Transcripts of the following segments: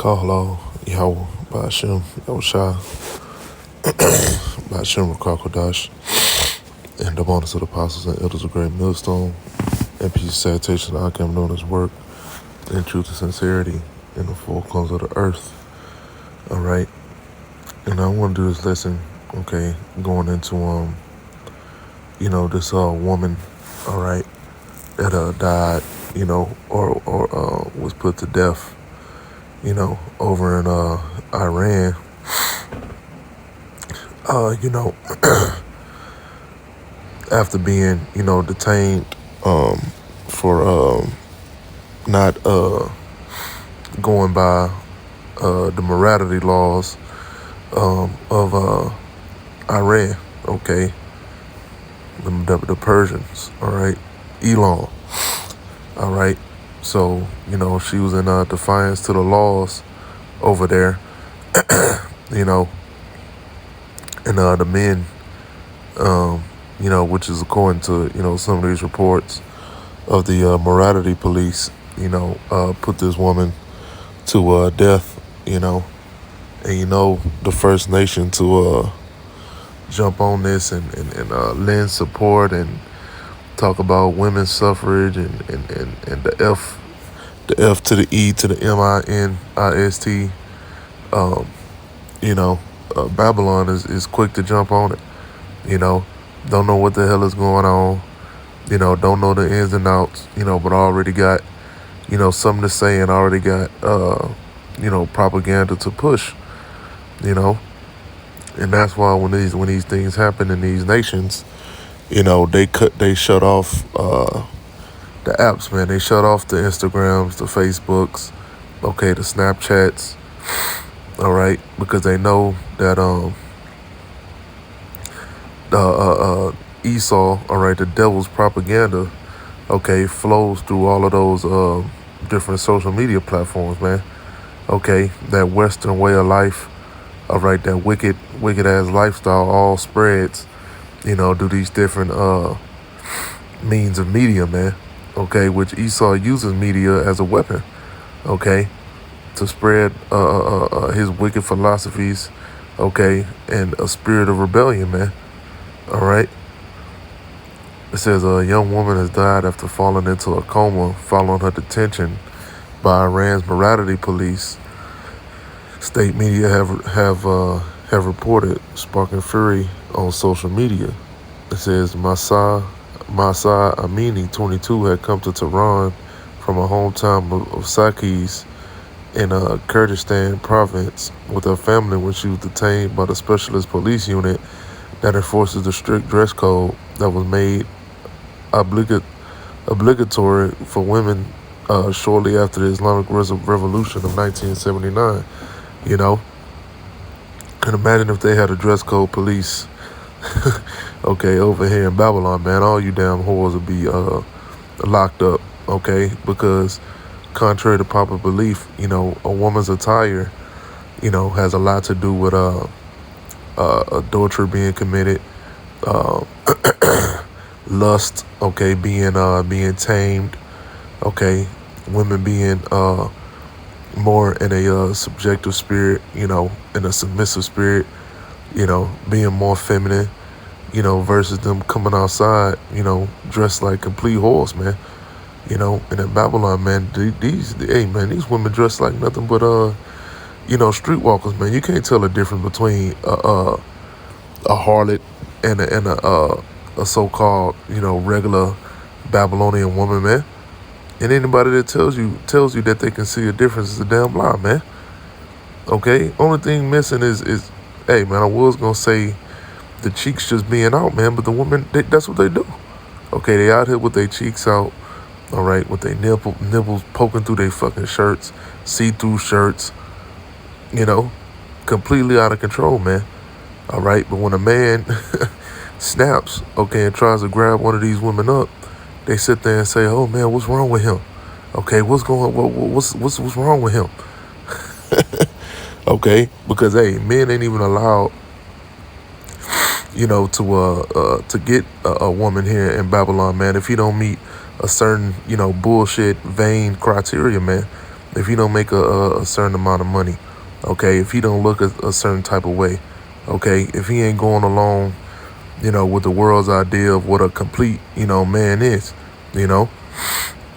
Kahlo, Yahweh, Ba'ashem, Yahushua, Ba'ashem, Rakakwadash, and the bonus of the apostles and elders of great millstone, and peace, salutation, I am known as work, in truth and sincerity, in the four corners of the earth. All right, and I want to do this lesson, okay, going into this woman, all right, that died, or was put to death, over in Iran. After being, detained for not going by the morality laws of Iran, okay, the Persians, all right, Elon, all right. So, she was in defiance to the laws over there, and the men, which is according to, some of these reports of the morality police, put this woman to death, and the First Nation to jump on this and lend support and talk about women's suffrage and the F to the E to the MINIST. Babylon is quick to jump on it. Don't know what the hell is going on. Don't know the ins and outs. But already got something to say and already got propaganda to push. And that's why when these things happen in these nations, they shut off the apps, man. They shut off the Instagrams, the Facebooks, okay, the Snapchats, all right, because they know that Esau, all right, the devil's propaganda, okay, flows through all of those different social media platforms, man. Okay, that Western way of life, all right, that wicked ass lifestyle all spreads, do these different means of media, man. Okay, which Esau uses media as a weapon, okay, to spread his wicked philosophies, okay, and a spirit of rebellion, man. All right. It says a young woman has died after falling into a coma following her detention by Iran's morality police. State media have reported, sparking fury on social media. It says Masa Amini, 22, had come to Tehran from her hometown of Sakis in Kurdistan province with her family when she was detained by the specialist police unit that enforces the strict dress code that was made obligatory for women shortly after the Islamic Revolution of 1979. And imagine if they had a dress code police, okay, over here in Babylon, man. All you damn whores would be locked up, okay? Because contrary to popular belief, a woman's attire, has a lot to do with adultery being committed, lust, okay, being tamed, okay, women being more in a subjective spirit, in a submissive spirit, being more feminine, versus them coming outside, dressed like complete whores, man. And in Babylon, man, these women dress like nothing but streetwalkers, man. You can't tell the difference between a harlot and a so-called, regular Babylonian woman, man. And anybody that tells you that they can see a difference is a damn lie, man. Okay? Only thing missing is hey, man, I was going to say the cheeks just being out, man, but the women, that's what they do. Okay, they out here with their cheeks out, all right, with their nipples poking through their fucking shirts, see-through shirts, completely out of control, man. All right, but when a man snaps, okay, and tries to grab one of these women up, they sit there and say, "Oh man, what's wrong with him? Okay, what's wrong with him?" Okay, because hey, men ain't even allowed, to get a woman here in Babylon, man. If you don't meet a certain, bullshit vain criteria, man, if he don't make a certain amount of money, okay, if he don't look a certain type of way, okay, if he ain't going along, with the world's idea of what a complete, man is, you know.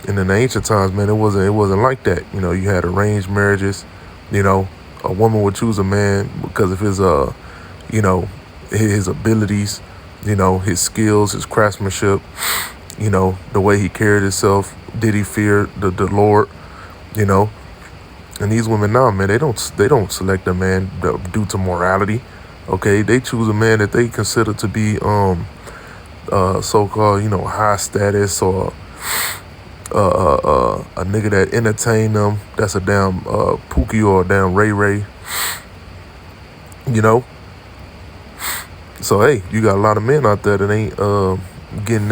And in the ancient times, man, it wasn't like that. You had arranged marriages, you know. A woman would choose a man because of his his abilities, his skills, his craftsmanship, the way he carried himself. Did he fear the Lord, you know? And these women now, man, they don't select a man due to morality. Okay, they choose a man that they consider to be so-called, high status, or a nigga that entertain them. That's a damn Pookie or a damn Ray Ray, you know. So hey, you got a lot of men out there that ain't getting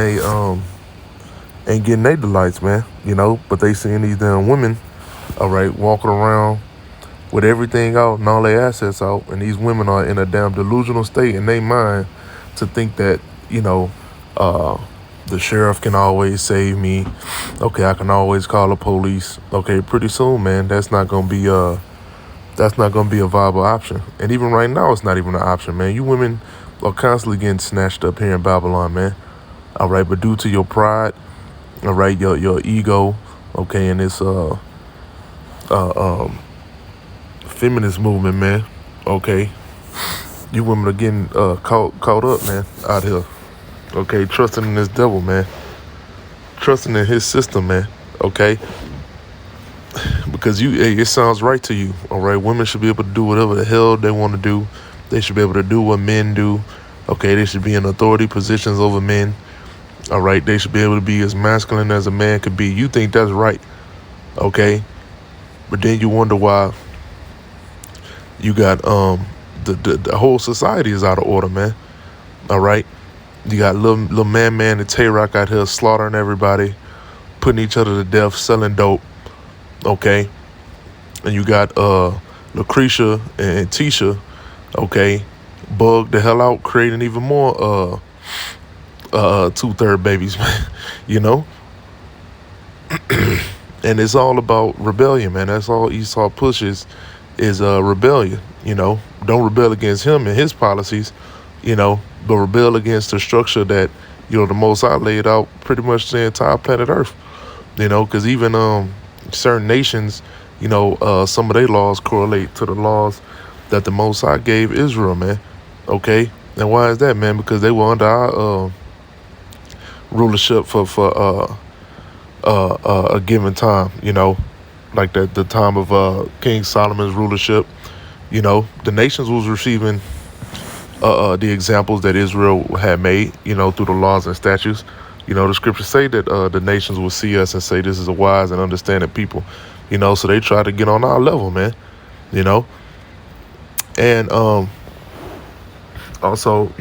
they delights, man. But they seeing these damn women, all right, walking around with everything out and all their assets out, and these women are in a damn delusional state in their mind to think that, the sheriff can always save me. Okay, I can always call the police. Okay, pretty soon, man, that's not gonna be a viable option. And even right now, it's not even an option, man. You women are constantly getting snatched up here in Babylon, man. All right, but due to your pride, all right, your ego, okay, and this feminist movement, man. Okay, you women are getting caught up, man, out here. Okay, trusting in this devil, man. Trusting in his system, man. Okay, because it sounds right to you. All right, women should be able to do whatever the hell they want to do. They should be able to do what men do. Okay, they should be in authority positions over men. All right, they should be able to be as masculine as a man could be. You think that's right, okay? But then you wonder why you got the whole society is out of order, man. All right, you got little man and Tay-Rock out here slaughtering everybody, putting each other to death, selling dope, okay? And you got Lucretia and Tisha, okay, bugged the hell out, creating even more 2/3 babies, man. And it's all about rebellion, man. That's all Esau pushes is rebellion. Don't rebel against him and his policies, but rebel against the structure that the Most High laid out pretty much the entire planet Earth. Because even certain nations, some of their laws correlate to the laws that the Most High gave Israel, man. Okay, and why is that, man? Because they were under our rulership for a given time, like the time of King Solomon's rulership. The nations was receiving the examples that Israel had made, through the laws and statutes. The scriptures say that the nations will see us and say this is a wise and understanding people, so they try to get on our level, man, and also,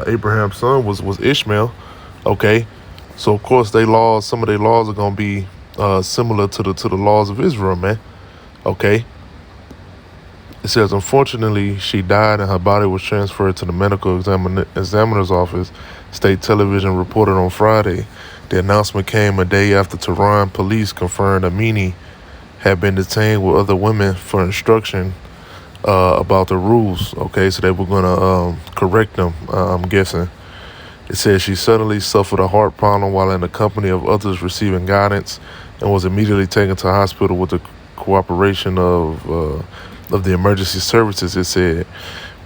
Abraham's son was Ishmael, okay. So of course some of their laws are gonna be similar to the laws of Israel, man. Okay. It says, unfortunately, she died and her body was transferred to the medical examiner's office. State television reported on Friday. The announcement came a day after Tehran police confirmed Amini had been detained with other women for instruction about the rules. Okay, so they were gonna correct them, I'm guessing. It says she suddenly suffered a heart problem while in the company of others receiving guidance and was immediately taken to a hospital with the cooperation of the emergency services. It said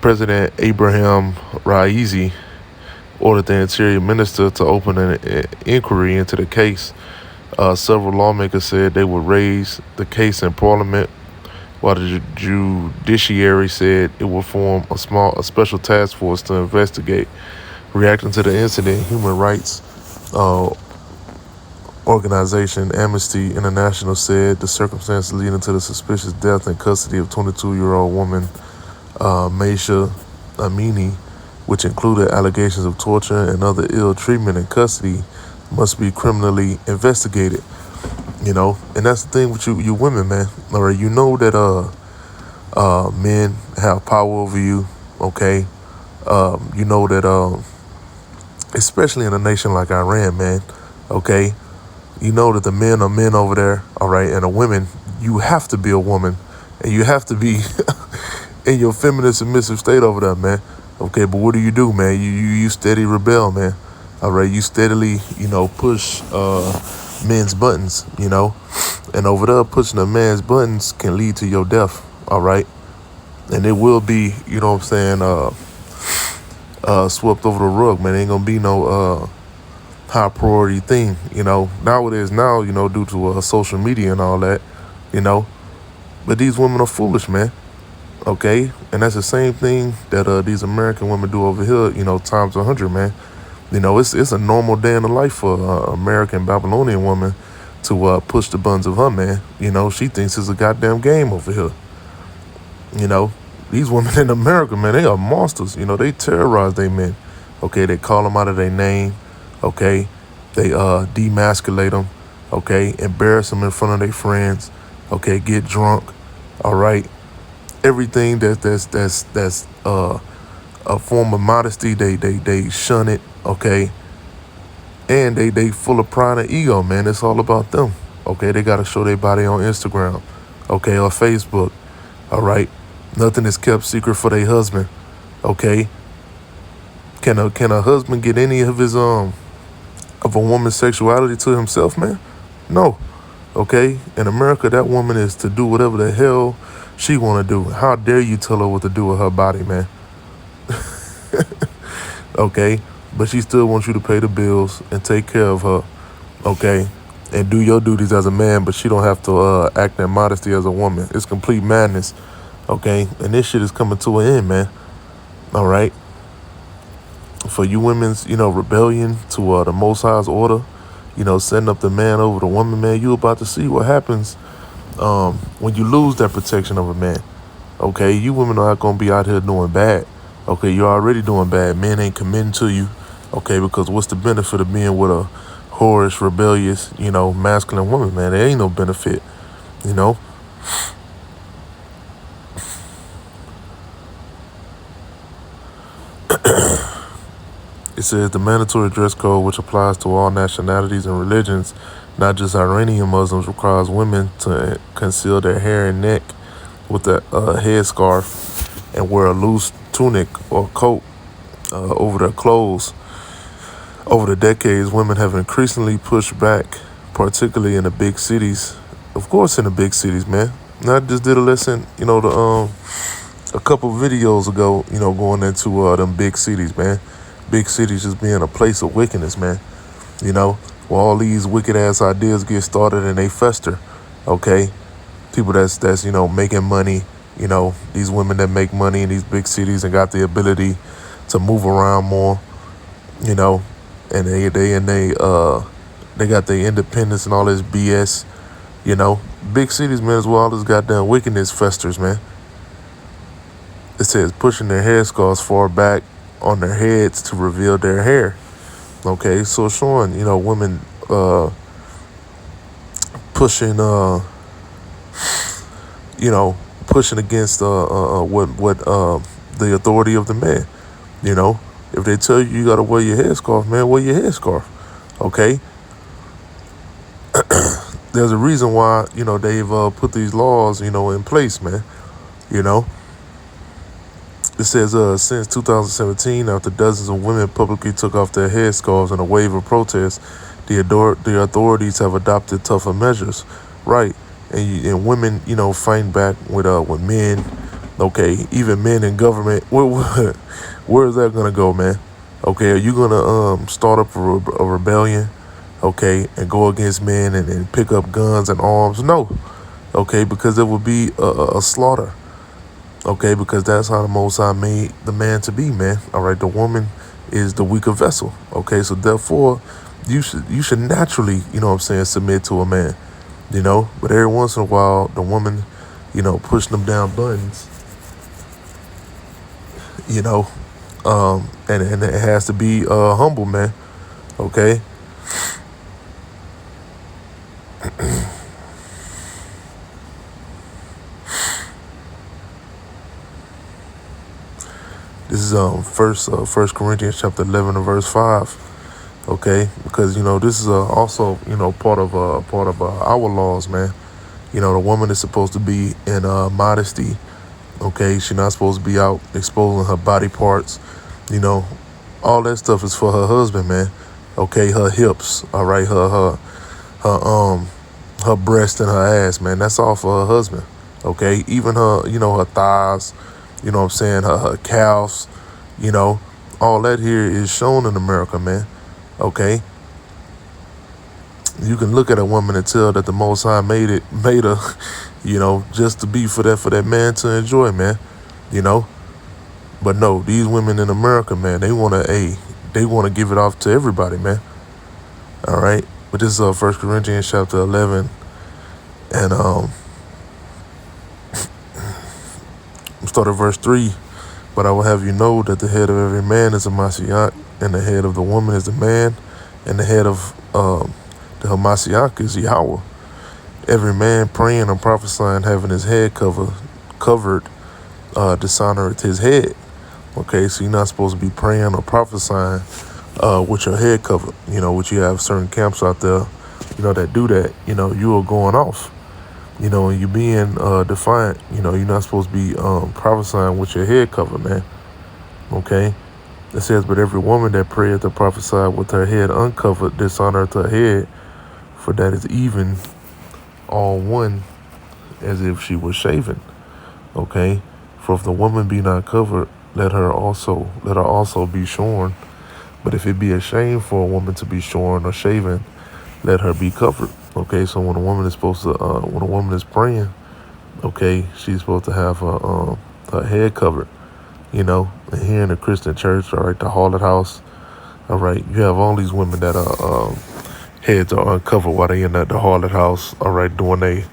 President Abraham Raisi ordered the interior minister to open an inquiry into the case. Several lawmakers said they would raise the case in parliament, while the judiciary said it would form a special task force to investigate. Reacting to the incident, human rights organization Amnesty International said the circumstances leading to the suspicious death and custody of 22-year-old woman Maisha Amini, which included allegations of torture and other ill treatment in custody, must be criminally investigated. And that's the thing with you women, man. All right, that men have power over you. Okay, that especially in a nation like Iran, man. Okay, that the men are men over there. All right, and the women you have to be a woman, and you have to be in your feminine submissive state over there, man. Okay, but what do, man? You steady rebel, man. All right, you steadily, push men's buttons, and over there pushing a man's buttons can lead to your death. All right, and it will be, what I'm saying, swept over the rug, man. Ain't gonna be no high priority thing, nowadays now, due to social media and all that, but these women are foolish, man. Okay, and that's the same thing that these American women do over here, times 100, man. It's a normal day in the life for American Babylonian woman to push the buttons of her man. She thinks it's a goddamn game over here. These women in America, man, they are monsters. They terrorize their men. Okay, they call them out of their name. Okay, they demasculate them. Okay, embarrass them in front of their friends. Okay, get drunk. All right. Everything that's a form of modesty, they shun it, okay, and they full of pride and ego, man. It's all about them, okay. They gotta show their body on Instagram, okay, or Facebook, all right. Nothing is kept secret for their husband, okay. Can a husband get any of his of a woman's sexuality to himself, man? No, okay. In America, that woman is to do whatever the hell she want to do. How dare you tell her what to do with her body, man? Okay, but she still wants you to pay the bills and take care of her, okay, and do your duties as a man, but she don't have to act in modesty as a woman. It's complete madness, okay, and this shit is coming to an end, man. All right, for you women's, rebellion to the Most High's order, setting up the man over the woman, man, you about to see what happens when you lose that protection of a man. Okay, you women are not going to be out here doing bad. Okay, you're already doing bad. Men ain't committing to you. Okay, because what's the benefit of being with a whorish, rebellious, masculine woman, man? There ain't no benefit, It says the mandatory dress code, which applies to all nationalities and religions, not just Iranian Muslims, requires women to conceal their hair and neck with a headscarf and wear a loose tunic or coat over their clothes. Over the decades, women have increasingly pushed back, particularly in the big cities. Of course, in the big cities, man. And I just did a lesson, a couple videos ago, going into them big cities, man. Big cities just being a place of wickedness, man. Where all these wicked ass ideas get started and they fester. Okay, people that's making money. These women that make money in these big cities and got the ability to move around more. And they got their independence and all this BS. Big cities, man, is where all this goddamn wickedness festers, man. It says pushing their headscarves far back on their heads to reveal their hair. Okay, so showing, women pushing pushing against what the authority of the man. If they tell you gotta wear your headscarf, man, wear your headscarf. Okay. There's a reason why they've put these laws in place, man. It says since 2017, after dozens of women publicly took off their headscarves in a wave of protest, the authorities have adopted tougher measures, right? And women, fighting back with men. Okay, even men in government. Where is that gonna go, man? Okay, are you gonna start up a rebellion? Okay, and go against men and pick up guns and arms? No. Okay, because it would be a slaughter. Okay, because that's how the Most High made the man to be, man. All right, the woman is the weaker vessel. Okay, so therefore, you should naturally, submit to a man. But every once in a while, the woman, pushing them down buttons. And it has to be humble, man. Okay. This is First Corinthians chapter 11 and verse 5. Okay, because this is also part of our laws, man. The woman is supposed to be in modesty. Okay, she's not supposed to be out exposing her body parts. You know, all that stuff is for her husband, man. Okay, her hips, all right, her her breast and her ass, man. That's all for her husband. Okay, even her, her thighs. You know what I'm saying? Her calves. You know, all that here is shown in America, man. Okay, you can look at a woman and tell that the Most High made her, just to be for that man to enjoy, man. You know, but no, these women in America, man, they want to give it off to everybody, man. All right, but this is 1 Corinthians chapter 11, and start at verse 3. But I will have you know that the head of every man is a Mashiach, and the head of the woman is the man, and the head of the Hamashiach is Yahweh. Every man praying and prophesying, having his head covered, dishonoreth his head. Okay, so you're not supposed to be praying or prophesying with your head covered. Which you have certain camps out there, that do that. You are going off. And you being defiant. You're not supposed to be prophesying with your head covered, man. Okay, it says, but every woman that prayeth or prophesy with her head uncovered dishonoreth her head, for that is even all one as if she was shaven. Okay, for if the woman be not covered, let her also be shorn. But if it be a shame for a woman to be shorn or shaven, let her be covered. Okay, so when a woman is praying, okay, she's supposed to have her head covered. And here in the Christian church, all right, the harlot house, all right, you have all these women that are heads are uncovered while they in the harlot house, all right, doing they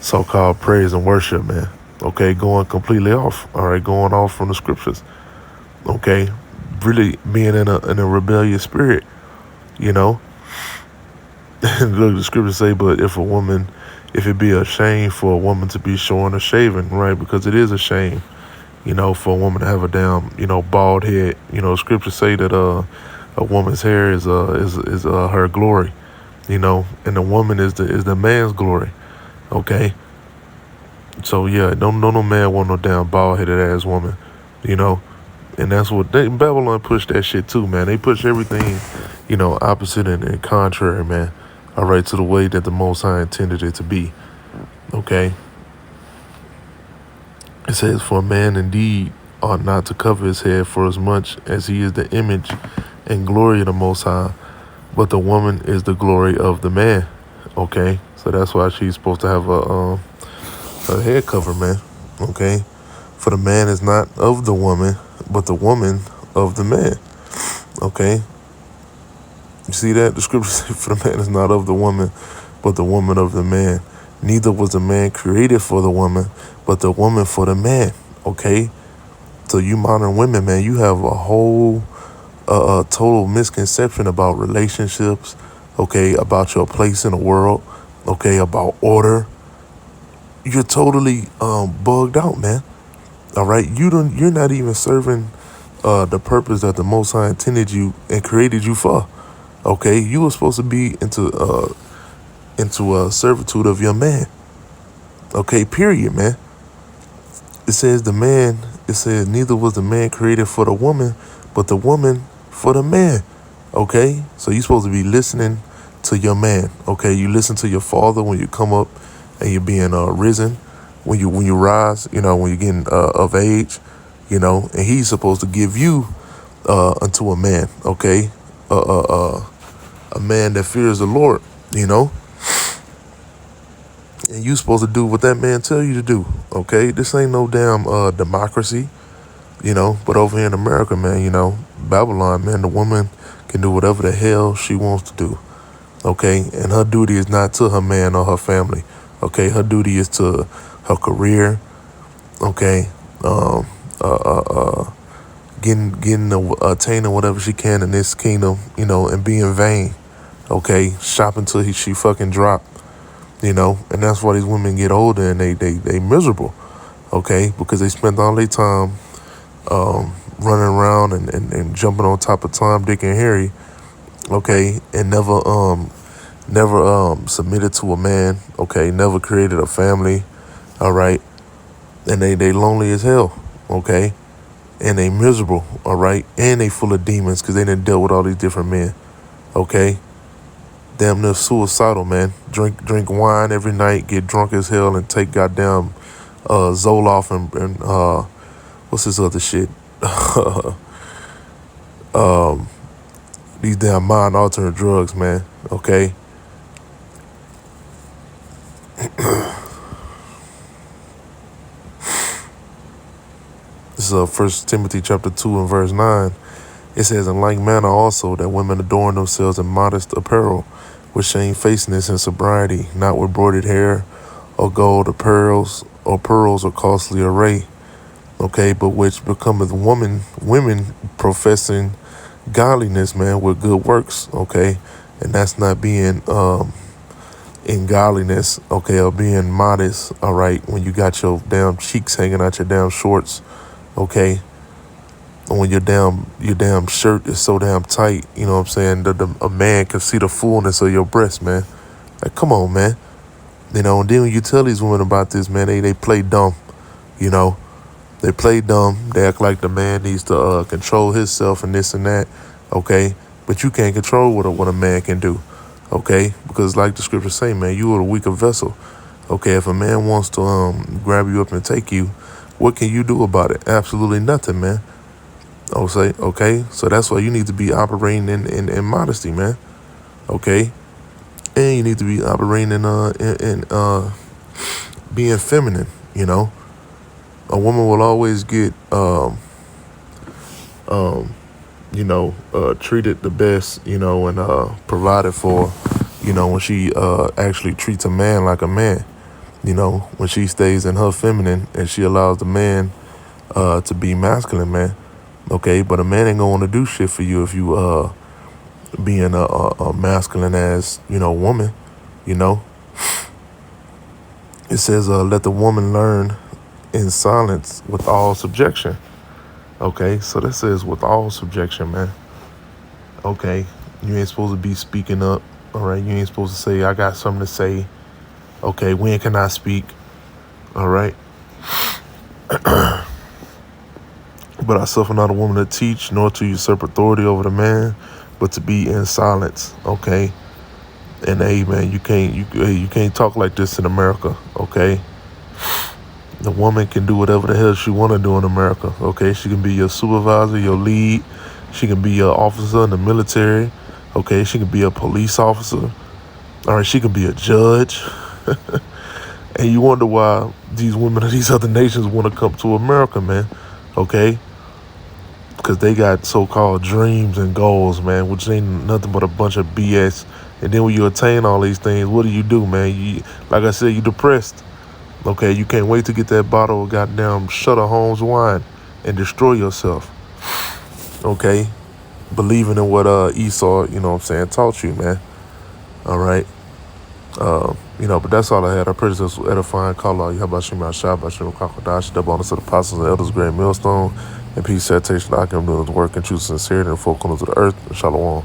so-called praise and worship, man. Okay, going completely off, all right, going off from the scriptures. Okay, really being in a rebellious spirit, Look, the scriptures say, but if it be a shame for a woman to be shorn or shaven, right? Because it is a shame, for a woman to have a damn, bald head. Scriptures say that a woman's hair is her glory, and the woman is the man's glory. Okay. So yeah, don't no man want no damn bald headed ass woman, And that's what Babylon pushed that shit too, man. They push everything, opposite and contrary, man. All right, to the way that the Most High intended it to be. Okay. It says, for a man indeed ought not to cover his head, for as much as he is the image and glory of the Most High, but the woman is the glory of the man. Okay, so that's why she's supposed to have her head covered, man. Okay, for the man is not of the woman, but the woman of the man. Okay, you see that? The scripture says, for the man is not of the woman, but the woman of the man. Neither was the man created for the woman, but the woman for the man. Okay, so you modern women, man, you have a whole total misconception about relationships. Okay, about your place in the world. Okay, about order. You're totally bugged out, man. All right, you're not even serving the purpose that the Most High intended you and created you for. Okay, you were supposed to be into a servitude of your man. Okay, period, man. It says neither was the man created for the woman, but the woman for the man. Okay, so you're supposed to be listening to your man. Okay, you listen to your father when you come up and you're being risen, when you rise, when you're getting of age, and he's supposed to give you unto a man. Okay, a man that fears the Lord, and you supposed to do what that man tell you to do. Okay, this ain't no damn democracy, but over here in America, man, Babylon, man, the woman can do whatever the hell she wants to do. Okay, and her duty is not to her man or her family. Okay, her duty is to her career. Okay, attaining whatever she can in this kingdom, and being vain. Okay, shopping till she fucking drop. And that's why these women get older and they miserable. Okay, because they spend all their time running around and jumping on top of Tom, Dick, and Harry. Okay, and never never submitted to a man, okay, never created a family, all right, and they lonely as hell, okay, and they miserable, all right, and they full of demons because they done dealt with all these different men, okay, damn near suicidal, man. Drink wine every night, get drunk as hell, and take goddamn Zoloft and what's this other shit? These damn mind altering drugs, man. Okay. This is 1 Timothy chapter 2 and verse 9. It says, in like manner also that women adorn themselves in modest apparel, with shamefacedness and sobriety, not with broidered hair or gold or pearls or costly array, okay, but which becometh women professing godliness, man, with good works, okay, and that's not being in godliness, okay, or being modest, all right, when you got your damn cheeks hanging out your damn shorts, okay, and when your damn shirt is so damn tight, you know what I'm saying, a man can see the fullness of your breast, man. Like, come on, man. You know, and then when you tell these women about this, man, they play dumb, you know. They play dumb. They act like the man needs to control himself and this and that, okay? But you can't control what a man can do, okay? Because like the scriptures say, man, you are a weaker vessel, okay? If a man wants to grab you up and take you, what can you do about it? Absolutely nothing, man. Okay? So that's why you need to be operating in modesty, man, okay? And you need to be operating in being feminine, you know? A woman will always get, treated the best, you know, and provided for, you know, when she actually treats a man like a man, you know, when she stays in her feminine and she allows the man to be masculine, man. Okay, but a man ain't gonna want to do shit for you if you being a masculine ass, you know, woman, you know. It says, let the woman learn in silence with all subjection. Okay, so that says with all subjection, man. Okay, you ain't supposed to be speaking up, all right? You ain't supposed to say, I got something to say. Okay, when can I speak? All right? But I suffer not a woman to teach, nor to usurp authority over the man, but to be in silence, okay? And hey, man, you can't talk like this in America, okay? The woman can do whatever the hell she want to do in America, okay? She can be your supervisor, your lead. She can be your officer in the military, okay? She can be a police officer. All right, she can be a judge. And you wonder why these women of these other nations want to come to America, man, okay? Because they got so-called dreams and goals, man, which ain't nothing but a bunch of BS. And then when you attain all these things, what do, man? You, like I said, you depressed. Okay, you can't wait to get that bottle of goddamn Shutter Holmes wine and destroy yourself. Okay? Believing in what Esau, you know what I'm saying, taught you, man. All right? But that's all I had. I pray this was edifying. Call out Yahbashim Ashab, Bashim Kakadash, double honors to the apostles and elders, great millstone, and peace, salutation, I can do the work and choose sincerity and four corners of the earth. And shalom.